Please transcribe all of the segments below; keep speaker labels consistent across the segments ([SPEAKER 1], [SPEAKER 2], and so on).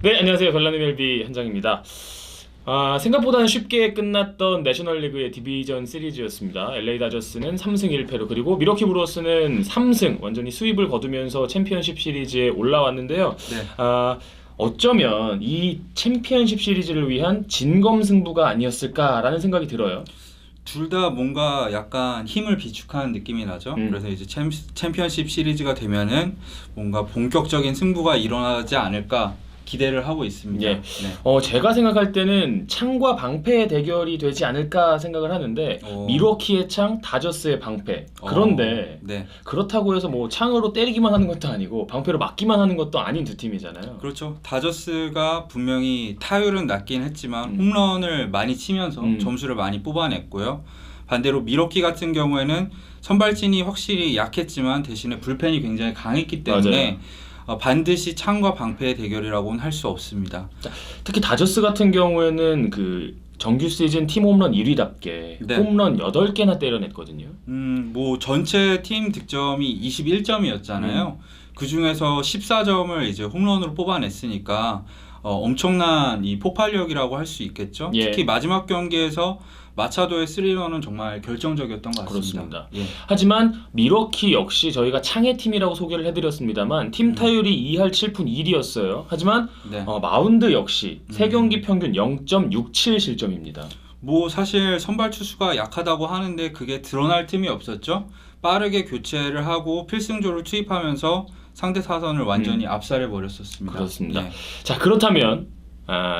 [SPEAKER 1] 네, 안녕하세요. 별나는 멜비 현장입니다. 생각보다는 쉽게 끝났던 내셔널리그의 디비전 시리즈였습니다. LA 다저스는 3승 1패로 그리고 미러키 브루어스는 3승 완전히 수입을 거두면서 챔피언십 시리즈에 올라왔는데요.
[SPEAKER 2] 네.
[SPEAKER 1] 어쩌면 이 챔피언십 시리즈를 위한 진검승부가 아니었을까라는 생각이 들어요.
[SPEAKER 2] 둘 다 뭔가 약간 힘을 비축하는 느낌이 나죠. 그래서 이제 챔피언십 시리즈가 되면은 뭔가 본격적인 승부가 일어나지 않을까 기대를 하고 있습니다.
[SPEAKER 1] 예.
[SPEAKER 2] 네.
[SPEAKER 1] 제가 생각할 때는 창과 방패의 대결이 되지 않을까 생각을 하는데 미러키의 창, 다저스의 방패. 그런데
[SPEAKER 2] 네.
[SPEAKER 1] 그렇다고 해서 뭐 창으로 때리기만 하는 것도 아니고 방패로 막기만 하는 것도 아닌 두 팀이잖아요.
[SPEAKER 2] 그렇죠. 다저스가 분명히 타율은 낮긴 했지만 홈런을 많이 치면서 점수를 많이 뽑아냈고요. 반대로 미러키 같은 경우에는 선발진이 확실히 약했지만 대신에 불펜이 굉장히 강했기 때문에 반드시 창과 방패의 대결이라고는 할 수 없습니다.
[SPEAKER 1] 특히 다저스 같은 경우에는 그 정규 시즌 팀 홈런 1위답게
[SPEAKER 2] 네.
[SPEAKER 1] 홈런 8개나 때려냈거든요.
[SPEAKER 2] 뭐 전체 팀 득점이 21점이었잖아요. 그 중에서 14점을 이제 홈런으로 뽑아냈으니까 엄청난 이 폭발력이라고 할 수 있겠죠.
[SPEAKER 1] 예.
[SPEAKER 2] 특히 마지막 경기에서 마차도의 3런은 정말 결정적이었던 것 같습니다.
[SPEAKER 1] 그렇습니다.
[SPEAKER 2] 예.
[SPEAKER 1] 하지만 미러키 역시 저희가 창의 팀이라고 소개를 해드렸습니다만 팀 타율이 2할 7푼 1이었어요. 하지만
[SPEAKER 2] 네.
[SPEAKER 1] 마운드 역시 3경기 평균 0.67 실점입니다.
[SPEAKER 2] 뭐 사실 선발 투수가 약하다고 하는데 그게 드러날 틈이 없었죠. 빠르게 교체를 하고 필승조를 투입하면서 상대 타선을 완전히 압살해 버렸었습니다.
[SPEAKER 1] 그렇습니다.
[SPEAKER 2] 예.
[SPEAKER 1] 자, 그렇다면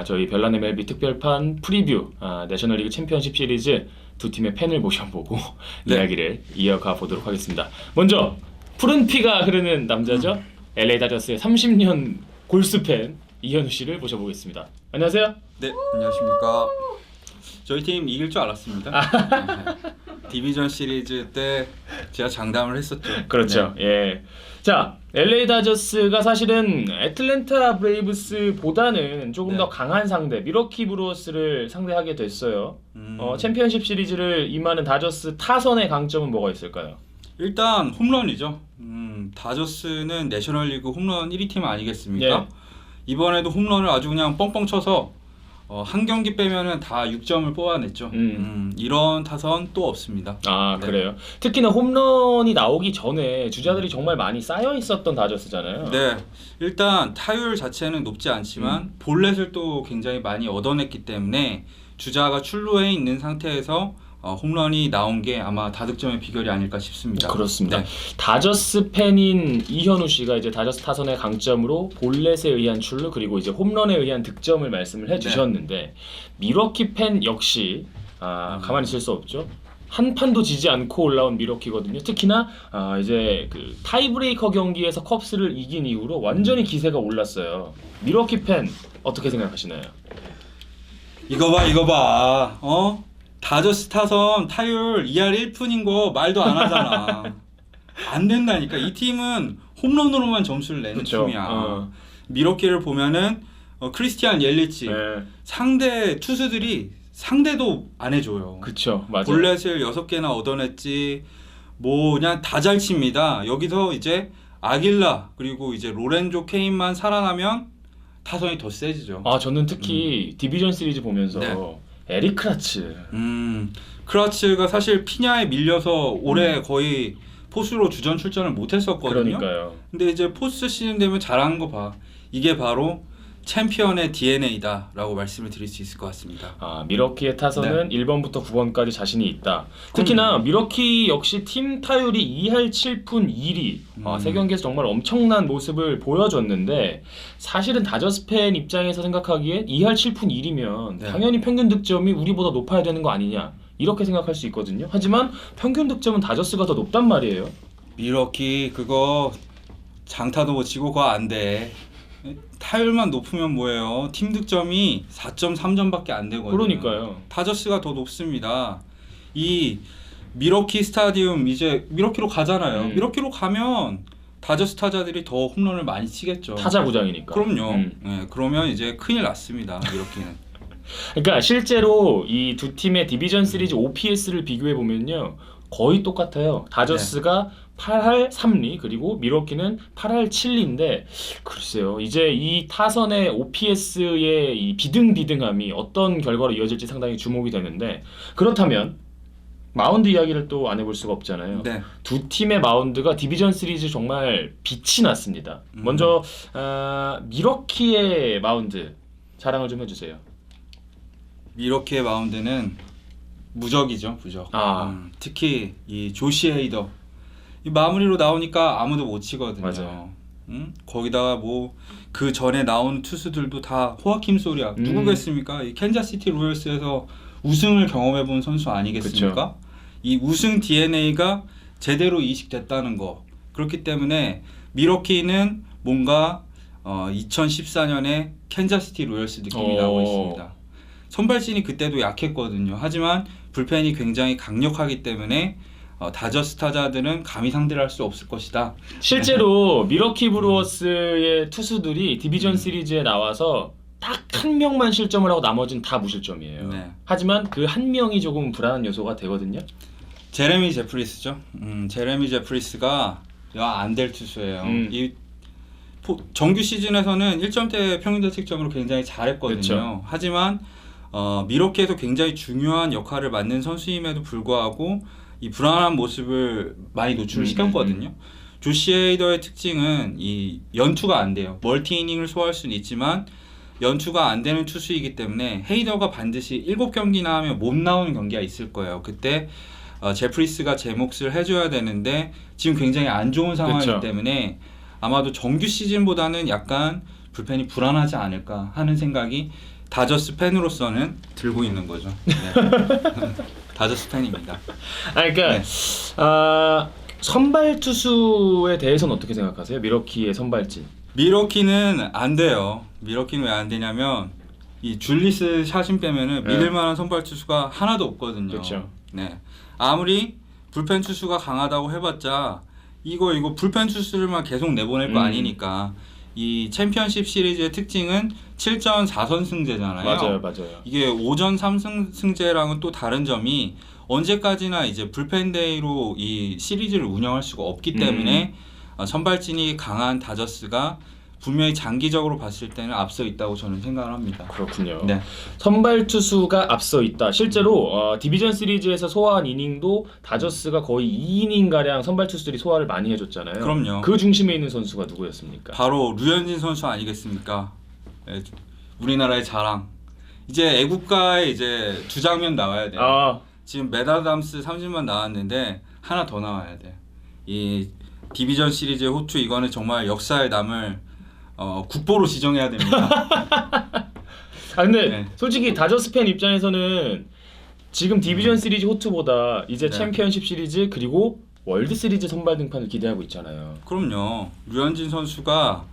[SPEAKER 1] 저희 별난 MLB 특별판 프리뷰 내셔널리그 챔피언십 시리즈 두 팀의 팬을 모셔보고
[SPEAKER 2] 네.
[SPEAKER 1] 이야기를 이어가 보도록 하겠습니다. 먼저 푸른 피가 흐르는 남자죠. LA 다저스의 30년 골수 팬 이현우 씨를 모셔보겠습니다. 안녕하세요.
[SPEAKER 2] 네, 안녕하십니까. 저희 팀 이길 줄 알았습니다. 네. 디비전 시리즈 때 제가 장담을 했었죠.
[SPEAKER 1] 그렇죠.
[SPEAKER 2] 네.
[SPEAKER 1] 예. 자, LA 다저스가 사실은 애틀랜타 브레이브스보다는 조금
[SPEAKER 2] 네.
[SPEAKER 1] 더 강한 상대 미러키 브루어스를 상대하게 됐어요. 챔피언십 시리즈를 임하는 다저스 타선의 강점은 뭐가 있을까요?
[SPEAKER 2] 일단 홈런이죠. 다저스는 내셔널리그 홈런 1위 팀 아니겠습니까?
[SPEAKER 1] 예.
[SPEAKER 2] 이번에도 홈런을 아주 그냥 뻥뻥 쳐서 한 경기 빼면은 다 6점을 뽑아냈죠. 이런 타선 또 없습니다. 네.
[SPEAKER 1] 그래요. 특히나 홈런이 나오기 전에 주자들이 정말 많이 쌓여 있었던 다저스잖아요.
[SPEAKER 2] 네, 일단 타율 자체는 높지 않지만 볼넷을 또 굉장히 많이 얻어냈기 때문에 주자가 출루해 있는 상태에서 홈런이 나온 게 아마 다득점의 비결이 아닐까 싶습니다.
[SPEAKER 1] 그렇습니다.
[SPEAKER 2] 네.
[SPEAKER 1] 다저스 팬인 이현우 씨가 이제 다저스 타선의 강점으로 볼넷에 의한 출루 그리고 이제 홈런에 의한 득점을 말씀을 해주셨는데 미러키 팬 역시 가만히 있을 수 없죠. 한 판도 지지 않고 올라온 미러키거든요. 특히나 이제 그 타이브레이커 경기에서 컵스를 이긴 이후로 완전히 기세가 올랐어요. 미러키 팬 어떻게 생각하시나요?
[SPEAKER 2] 이거 봐. 다저스 타선 타율 2할 1푼인 거 말도 안 하잖아. 안 된다니까. 이 팀은 홈런으로만 점수를 내는
[SPEAKER 1] 그쵸.
[SPEAKER 2] 팀이야. 미러키를 보면은 크리스티안 옐리치
[SPEAKER 1] 네.
[SPEAKER 2] 상대 투수들이 상대도 안 해줘요.
[SPEAKER 1] 그쵸, 맞아요.
[SPEAKER 2] 볼넷을 6개나 얻어냈지. 뭐 그냥 다 잘 칩니다. 여기서 이제 아길라 그리고 이제 로렌조 케인만 살아나면 타선이 더 세지죠.
[SPEAKER 1] 저는 특히 디비전 시리즈 보면서
[SPEAKER 2] 네.
[SPEAKER 1] 에릭 크라츠
[SPEAKER 2] 크라츠가 사실 피냐에 밀려서 올해 거의 포수로 주전 출전을 못했었거든요.
[SPEAKER 1] 그러니까요.
[SPEAKER 2] 근데 이제 포스트 시즌 되면 잘하는 거 봐. 이게 바로 챔피언의 DNA다라고 말씀을 드릴 수 있을 것 같습니다.
[SPEAKER 1] 미러키의 타선은 1번부터 9번까지 자신이 있다. 특히나 미러키 역시 팀 타율이 2할 7푼 1리 3경기에서 정말 엄청난 모습을 보여줬는데 사실은 다저스 팬 입장에서 생각하기에 2할 7푼 1이면 당연히 평균 득점이 우리보다 높아야 되는 거 아니냐 이렇게 생각할 수 있거든요. 하지만 평균 득점은 다저스가 더 높단 말이에요.
[SPEAKER 2] 미러키 그거 장타도 못 치고 그거 안 돼. 타율만 높으면 뭐예요? 팀 득점이 4.3점밖에 안 되거든요.
[SPEAKER 1] 그러니까요.
[SPEAKER 2] 다저스가 더 높습니다. 이 미러키 스타디움 이제 미러키로 가잖아요. 미러키로 가면 다저스 타자들이 더 홈런을 많이 치겠죠.
[SPEAKER 1] 타자 구장이니까.
[SPEAKER 2] 그럼요. 네, 그러면 이제 큰일 났습니다. 미러키는.
[SPEAKER 1] 그러니까 실제로 이 두 팀의 디비전 시리즈 OPS를 비교해 보면요 거의 똑같아요. 다저스가 8할 3리 그리고 미러키는 8할 7리인데 글쎄요 이제 이 타선의 OPS의 이 비등비등함이 어떤 결과로 이어질지 상당히 주목이 되는데 그렇다면 마운드 이야기를 또 안 해볼 수가 없잖아요.
[SPEAKER 2] 네.
[SPEAKER 1] 두 팀의 마운드가 디비전 시리즈 정말 빛이 났습니다. 먼저 미러키의 마운드 자랑을 좀 해주세요.
[SPEAKER 2] 미러키의 마운드는 무적이죠, 무적. 특히 이 조시 헤이더 이 마무리로 나오니까 아무도 못 치거든요.
[SPEAKER 1] 맞아요.
[SPEAKER 2] 거기다가 뭐 그 전에 나온 투수들도 다 호아킴 소리야. 누구겠습니까? 이 캔자스시티 로열스에서 우승을 경험해본 선수 아니겠습니까? 그쵸. 이 우승 DNA가 제대로 이식됐다는 거. 그렇기 때문에 미러키는 뭔가 2014년에 캔자스시티 로열스 느낌이 나고 있습니다. 선발진이 그때도 약했거든요. 하지만 불펜이 굉장히 강력하기 때문에 다저스 타자들은 감히 상대를 할 수 없을 것이다.
[SPEAKER 1] 실제로 미러키 브루어스의 투수들이 디비전 시리즈에 나와서 딱 한 명만 실점을 하고 나머지는 다 무실점이에요.
[SPEAKER 2] 네.
[SPEAKER 1] 하지만 그 한 명이 조금 불안한 요소가 되거든요.
[SPEAKER 2] 제레미 제프리스죠. 제레미 제프리스가 안 될 투수예요. 이 정규 시즌에서는 1점대 평균 자책점으로 굉장히 잘했거든요. 그쵸. 하지만 미러키에서 굉장히 중요한 역할을 맡는 선수임에도 불구하고 이 불안한 모습을 많이 노출시켰거든요. 조시 헤이더의 특징은 이 연투가 안 돼요. 멀티 이닝을 소화할 수는 있지만 연투가 안 되는 투수이기 때문에 헤이더가 반드시 7경기나 하면 못 나오는 경기가 있을 거예요. 그때 제프리스가 제 몫을 해줘야 되는데 지금 굉장히 안 좋은 상황이기 그쵸. 때문에 아마도 정규 시즌보다는 약간 불펜이 불안하지 않을까 하는 생각이 다저스 팬으로서는 들고 있는 거죠. 네. 다저스 팬입니다.
[SPEAKER 1] 그러니까
[SPEAKER 2] 네.
[SPEAKER 1] 선발 투수에 대해서는 어떻게 생각하세요? 미러키의 선발진.
[SPEAKER 2] 미러키는 안 돼요. 미러키는 왜 안 되냐면 이 줄리스 샷인 빼면은 믿을 만한 선발 투수가 하나도 없거든요.
[SPEAKER 1] 그렇죠.
[SPEAKER 2] 네. 아무리 불펜 투수가 강하다고 해봤자 이거 불펜 투수들만 계속 내보낼 거 아니니까. 이 챔피언십 시리즈의 특징은 7전 4선승제잖아요.
[SPEAKER 1] 맞아요.
[SPEAKER 2] 이게 5전 3승제랑은 또 다른 점이 언제까지나 이제 불펜 데이로 이 시리즈를 운영할 수가 없기 때문에 선발진이 강한 다저스가 분명히 장기적으로 봤을 때는 앞서 있다고 저는 생각을 합니다.
[SPEAKER 1] 그렇군요.
[SPEAKER 2] 네.
[SPEAKER 1] 선발 투수가 앞서 있다. 실제로 디비전 시리즈에서 소화한 이닝도 다저스가 거의 2이닝 가량 선발 투수들이 소화를 많이 해줬잖아요.
[SPEAKER 2] 그럼요.
[SPEAKER 1] 그 중심에 있는 선수가 누구였습니까?
[SPEAKER 2] 바로 류현진 선수 아니겠습니까? 네, 우리나라의 자랑. 이제 애국가에 이제 두 장면 나와야 돼요. 지금 메다담스 3진만 나왔는데 하나 더 나와야 돼. 이 디비전 시리즈의 호투 이거는 정말 역사에 남을 국보로 지정해야 됩니다.
[SPEAKER 1] 근데
[SPEAKER 2] 네.
[SPEAKER 1] 솔직히 다저스 팬 입장에서는 지금 디비전 시리즈 호투보다 이제 챔피언십 시리즈 그리고 월드 시리즈 선발 등판을 기대하고 있잖아요.
[SPEAKER 2] 그럼요. 류현진 선수가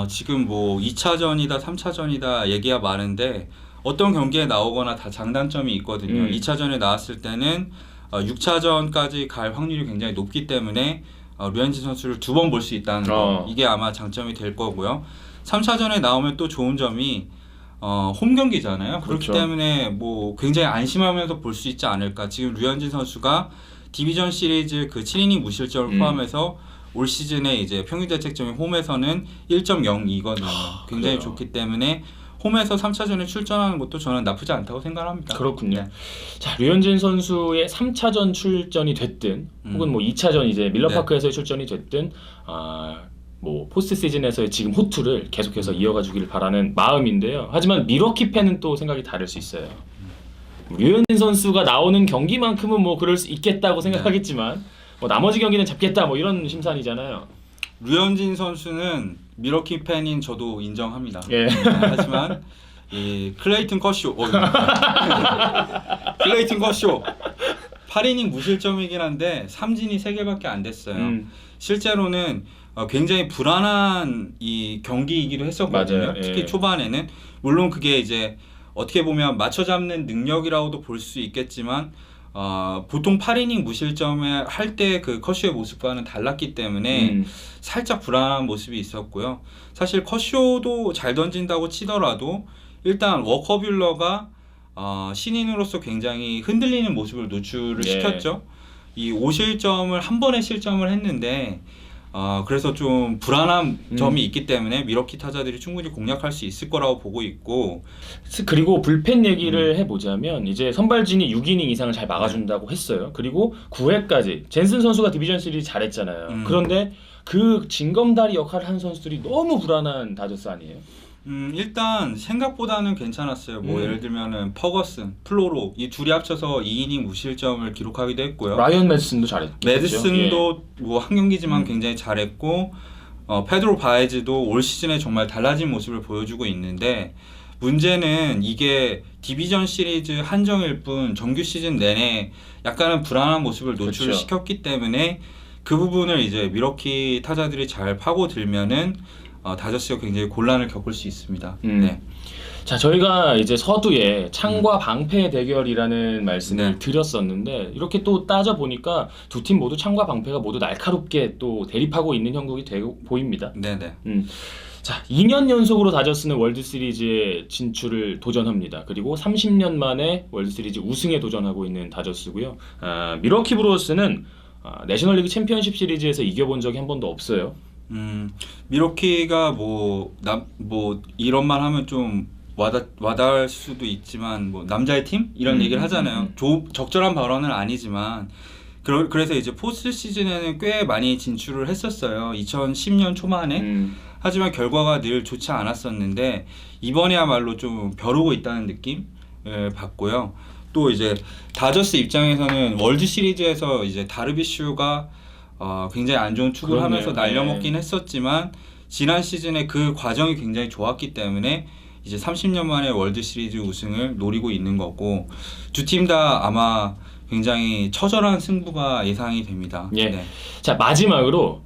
[SPEAKER 2] 지금 뭐 2차전이다 3차전이다 얘기가 많은데 어떤 경기에 나오거나 다 장단점이 있거든요. 2차전에 나왔을 때는 6차전까지 갈 확률이 굉장히 높기 때문에 류현진 선수를 2번 볼 수 있다는 거 이게 아마 장점이 될 거고요. 3차전에 나오면 또 좋은 점이 홈 경기잖아요.
[SPEAKER 1] 그렇죠.
[SPEAKER 2] 그렇기 때문에 뭐 굉장히 안심하면서 볼 수 있지 않을까. 지금 류현진 선수가 디비전 시리즈 그 7이닝 무실점을 포함해서 올 시즌에 이제 평균 자책점이 홈에서는 1.02거든요. 굉장히
[SPEAKER 1] 그래요.
[SPEAKER 2] 좋기 때문에 홈에서 3차전에 출전하는 것도 저는 나쁘지 않다고 생각합니다.
[SPEAKER 1] 그렇군요.
[SPEAKER 2] 네.
[SPEAKER 1] 자, 류현진 선수의 3차전 출전이 됐든 혹은 뭐 2차전 이제 밀러파크에서의 출전이 됐든 뭐 포스트 시즌에서의 지금 호투를 계속해서 이어가 주기를 바라는 마음인데요. 하지만 미러키 팬은 또 생각이 다를 수 있어요. 류현진 선수가 나오는 경기만큼은 뭐 그럴 수 있겠다고 생각하겠지만 뭐 나머지 경기는 잡겠다 뭐 이런 심산이잖아요.
[SPEAKER 2] 류현진 선수는 미러키 팬인 저도 인정합니다.
[SPEAKER 1] 예.
[SPEAKER 2] 하지만 이 클레이튼 커쇼 클레이튼 커쇼 8이닝 무실점이긴 한데 삼진이 3개밖에 안 됐어요. 실제로는 굉장히 불안한 이 경기이기도 했었거든요.
[SPEAKER 1] 맞아요. 예.
[SPEAKER 2] 특히 초반에는 물론 그게 이제 어떻게 보면 맞춰 잡는 능력이라고도 볼 수 있겠지만 보통 8이닝 무실점에 할 때 그 커쇼의 모습과는 달랐기 때문에 살짝 불안한 모습이 있었고요. 사실 커쇼도 잘 던진다고 치더라도 일단 워커뷸러가 신인으로서 굉장히 흔들리는 모습을 노출을
[SPEAKER 1] 네.
[SPEAKER 2] 시켰죠. 이 5실점을 한 번에 실점을 했는데 그래서 좀 불안한 점이 있기 때문에 미러키 타자들이 충분히 공략할 수 있을 거라고 보고 있고
[SPEAKER 1] 그리고 불펜 얘기를 해보자면 이제 선발진이 6이닝 이상을 잘 막아준다고 했어요. 그리고 9회까지 젠슨 선수가 디비전 시리즈 잘했잖아요. 그런데 그 징검다리 역할을 한 선수들이 너무 불안한 다저스 아니에요?
[SPEAKER 2] 일단 생각보다는 괜찮았어요. 뭐 예를 들면은 퍼거슨, 플로로 이 둘이 합쳐서 2이닝 무실점을 기록하기도 했고요.
[SPEAKER 1] 라이언 매디슨도 잘했죠.
[SPEAKER 2] 매디슨도 뭐 한 경기지만 굉장히 잘했고 페드로 바에즈도 올 시즌에 정말 달라진 모습을 보여주고 있는데 문제는 이게 디비전 시리즈 한정일 뿐 정규 시즌 내내 약간은 불안한 모습을 노출을 시켰기 때문에 그 부분을 이제 미러키 타자들이 잘 파고들면은 다저스가 굉장히 곤란을 겪을 수 있습니다. 네.
[SPEAKER 1] 자, 저희가 이제 서두에 창과 방패의 대결이라는 말씀을 드렸었는데 이렇게 또 따져 보니까 두 팀 모두 창과 방패가 모두 날카롭게 또 대립하고 있는 형국이 보입니다.
[SPEAKER 2] 네네.
[SPEAKER 1] 자, 2년 연속으로 다저스는 월드 시리즈에 진출을 도전합니다. 그리고 30년 만에 월드 시리즈 우승에 도전하고 있는 다저스고요. 미러키 브루어스는 내셔널리그 챔피언십 시리즈에서 이겨본 적이 한 번도 없어요.
[SPEAKER 2] 미러키가 뭐 이런 말 하면 좀 와닿을 수도 있지만 뭐 남자의 팀 이런 얘기를 하잖아요. 적절한 발언은 아니지만 그래서 이제 포스트 시즌에는 꽤 많이 진출을 했었어요. 2010년 초반에. 하지만 결과가 늘 좋지 않았었는데 이번에야말로 좀 벼르고 있다는 느낌을 받고요. 또 이제 다저스 입장에서는 월드 시리즈에서 이제 다르비슈가 굉장히 안 좋은 투구를 하면서 날려먹긴 했었지만 지난 시즌에 그 과정이 굉장히 좋았기 때문에 이제 30년 만에 월드 시리즈 우승을 노리고 있는 거고 두 팀 다 아마 굉장히 처절한 승부가 예상이 됩니다.
[SPEAKER 1] 예.
[SPEAKER 2] 네.
[SPEAKER 1] 자, 마지막으로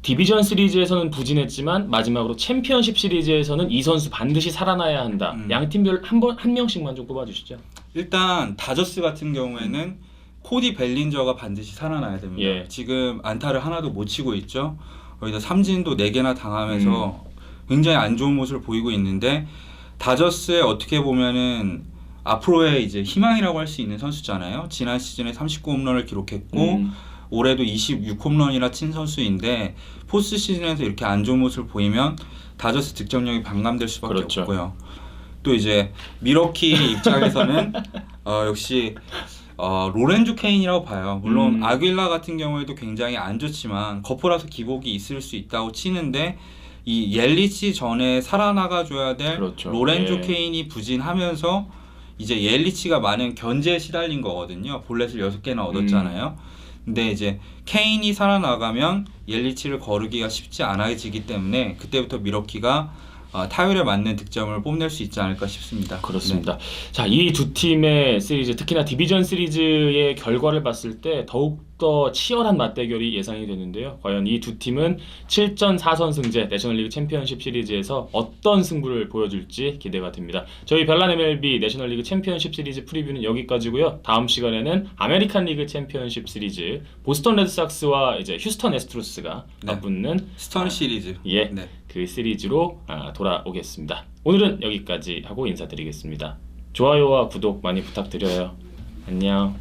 [SPEAKER 1] 디비전 시리즈에서는 부진했지만 마지막으로 챔피언십 시리즈에서는 이 선수 반드시 살아나야 한다. 양 팀별 한 명씩만 좀 꼽아주시죠.
[SPEAKER 2] 일단 다저스 같은 경우에는 코디 벨린저가 반드시 살아나야 됩니다.
[SPEAKER 1] 예.
[SPEAKER 2] 지금 안타를 하나도 못 치고 있죠. 거기다 삼진도 4개나 당하면서 굉장히 안 좋은 모습을 보이고 있는데 다저스에 어떻게 보면은 앞으로의 이제 희망이라고 할 수 있는 선수잖아요. 지난 시즌에 39홈런을 기록했고 올해도 26홈런이나 친 선수인데 포스트 시즌에서 이렇게 안 좋은 모습을 보이면 다저스 득점력이 반감될 수밖에 없고요. 또 이제 미러키 입장에서는 역시 로렌조 케인이라고 봐요. 물론 아길라 같은 경우에도 굉장히 안 좋지만 거포라서 기복이 있을 수 있다고 치는데 이 옐리치 전에 살아나가줘야 될 로렌조 케인이 부진하면서 이제 옐리치가 많은 견제에 시달린 거거든요. 볼넷을 6개나 얻었잖아요. 근데 이제 케인이 살아나가면 옐리치를 거르기가 쉽지 않아지기 때문에 그때부터 미러키가 타율에 맞는 득점을 뽐낼 수 있지 않을까 싶습니다.
[SPEAKER 1] 그렇습니다. 네. 자, 이 두 팀의 시리즈, 특히나 디비전 시리즈의 결과를 봤을 때 더욱더 치열한 맞대결이 예상이 되는데요. 과연 이 두 팀은 7전 4선승제 내셔널리그 챔피언십 시리즈에서 어떤 승부를 보여줄지 기대가 됩니다. 저희 별난 MLB 내셔널리그 챔피언십 시리즈 프리뷰는 여기까지고요. 다음 시간에는 아메리칸 리그 챔피언십 시리즈 보스턴 레드삭스와 이제 휴스턴 애스트로스가 맞붙는
[SPEAKER 2] 스턴 시리즈.
[SPEAKER 1] 그 시리즈로 돌아오겠습니다. 오늘은 여기까지 하고 인사드리겠습니다. 좋아요와 구독 많이 부탁드려요. 안녕.